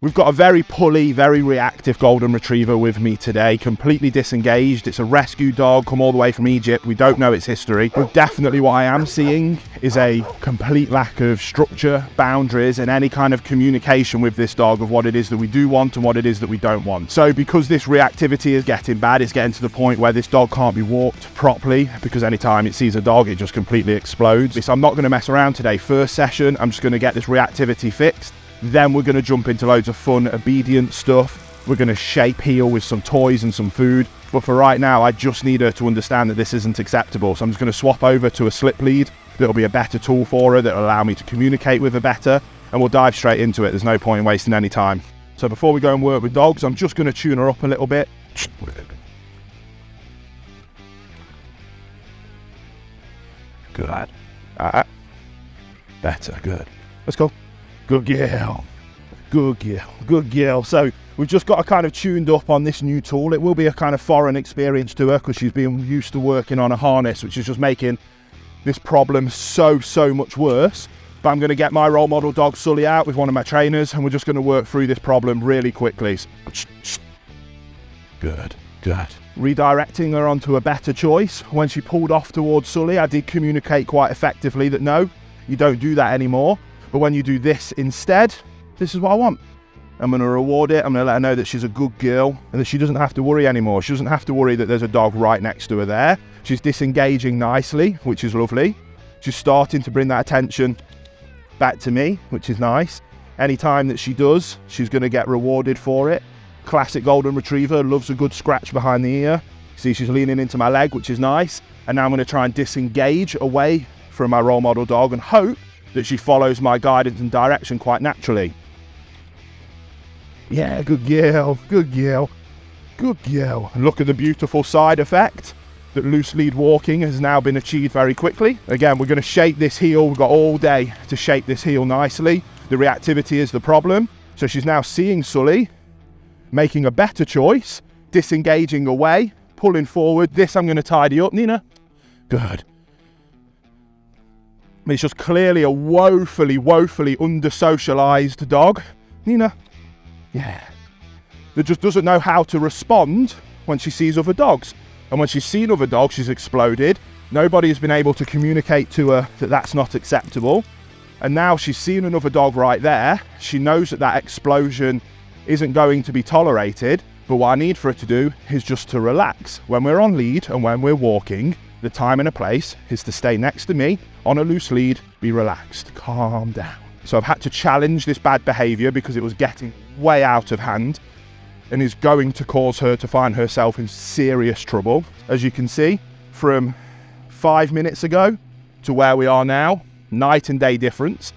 We've got a very pulley, very reactive golden retriever with me today, completely disengaged. It's a rescue dog, come all the way from Egypt. We don't know its history. But definitely what I am seeing is a complete lack of structure, boundaries, and any kind of communication with this dog of what it is that we do want and what it is that we don't want. So because this reactivity is getting bad, it's getting to the point where this dog can't be walked properly, because anytime it sees a dog, it just completely explodes. So I'm not going to mess around today. First session, I'm just going to get this reactivity fixed. Then we're going to jump into loads of fun, obedient stuff. We're going to shape heel with some toys and some food. But for right now, I just need her to understand that this isn't acceptable. So I'm just going to swap over to a slip lead. That'll be a better tool for her, that'll allow me to communicate with her better. And we'll dive straight into it. There's no point in wasting any time. So before we go and work with dogs, I'm just going to tune her up a little bit. Good. Better, good. Let's go. Good girl, good girl, good girl. So we've just got her kind of tuned up on this new tool. It will be a kind of foreign experience to her because she's been used to working on a harness, which is just making this problem so much worse. But I'm going to get my role model dog Sully out with one of my trainers, and we're just going to work through this problem really quickly. Good, good. Redirecting her onto a better choice. When she pulled off towards Sully, I did communicate quite effectively that no, you don't do that anymore. But when you do this instead, this is what I want. I'm going to reward it. I'm going to let her know that she's a good girl and that she doesn't have to worry anymore. She doesn't have to worry that there's a dog right next to her there. She's disengaging nicely, which is lovely. She's starting to bring that attention back to me, which is nice. Anytime that she does, she's going to get rewarded for it. Classic golden retriever, loves a good scratch behind the ear. See, she's leaning into my leg, which is nice. And now I'm going to try and disengage away from my role model dog and hope that she follows my guidance and direction quite naturally. Yeah, good girl, good girl, good girl. And look at the beautiful side effect that loose lead walking has now been achieved very quickly. Again, we're going to shape this heel. We've got all day to shape this heel nicely. The reactivity is the problem. So she's now seeing Sully, making a better choice, disengaging away, pulling forward. This I'm going to tidy up, Nina. Good. It's just clearly a woefully under-socialized dog. Nina. Yeah. That just doesn't know how to respond when she sees other dogs. And when she's seen other dogs, she's exploded. Nobody has been able to communicate to her that that's not acceptable. And now she's seen another dog right there. She knows that that explosion isn't going to be tolerated. But what I need for her to do is just to relax. When we're on lead and when we're walking, the time and a place is to stay next to me on a loose lead, be relaxed, calm down. So I've had to challenge this bad behavior because it was getting way out of hand and is going to cause her to find herself in serious trouble. As you can see, from 5 minutes ago to where we are now, night and day difference.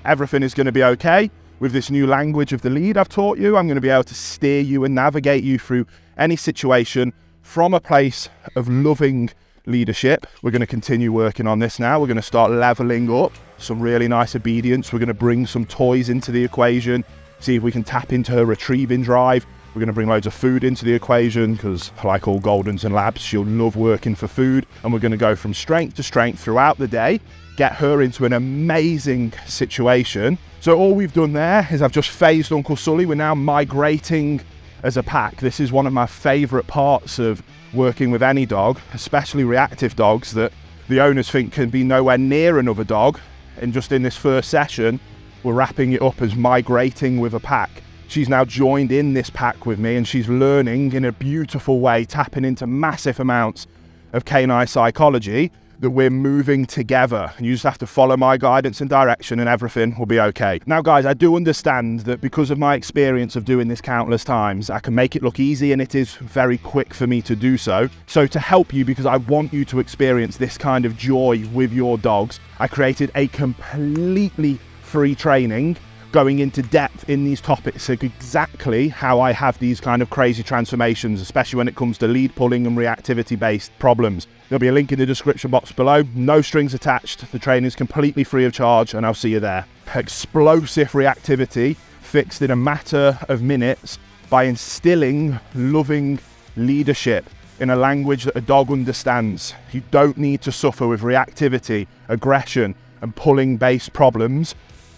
Everything is going to be okay. With this new language of the lead I've taught you, I'm going to be able to steer you and navigate you through any situation from a place of loving leadership. We're going to continue working on this now. We're going to start leveling up some really nice obedience. We're going to bring some toys into the equation, see if we can tap into her retrieving drive. We're going to bring loads of food into the equation because, like all Goldens and Labs, she'll love working for food. And we're going to go from strength to strength throughout the day, get her into an amazing situation. So all we've done there is I've just phased Uncle Sully. We're now migrating as a pack. This is one of my favourite parts of working with any dog, especially reactive dogs that the owners think can be nowhere near another dog. And just in this first session, we're wrapping it up as migrating with a pack. She's now joined in this pack with me and she's learning in a beautiful way, tapping into massive amounts of canine psychology, that we're moving together. You just have to follow my guidance and direction and everything will be okay. Now guys, I do understand that because of my experience of doing this countless times, I can make it look easy and it is very quick for me to do so. So to help you, because I want you to experience this kind of joy with your dogs, I created a completely free training going into depth in these topics, so exactly how I have these kind of crazy transformations, especially when it comes to lead pulling and reactivity based problems. There'll be a link in the description box below, no strings attached. The training is completely free of charge and I'll see you there. Explosive reactivity fixed in a matter of minutes by instilling loving leadership in a language that a dog understands. You don't need to suffer with reactivity, aggression and pulling based problems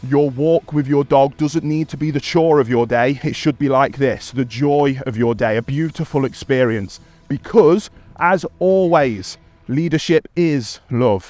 Your walk with your dog doesn't need to be the chore of your day. It should be like this, the joy of your day, a beautiful experience. Because, as always, leadership is love.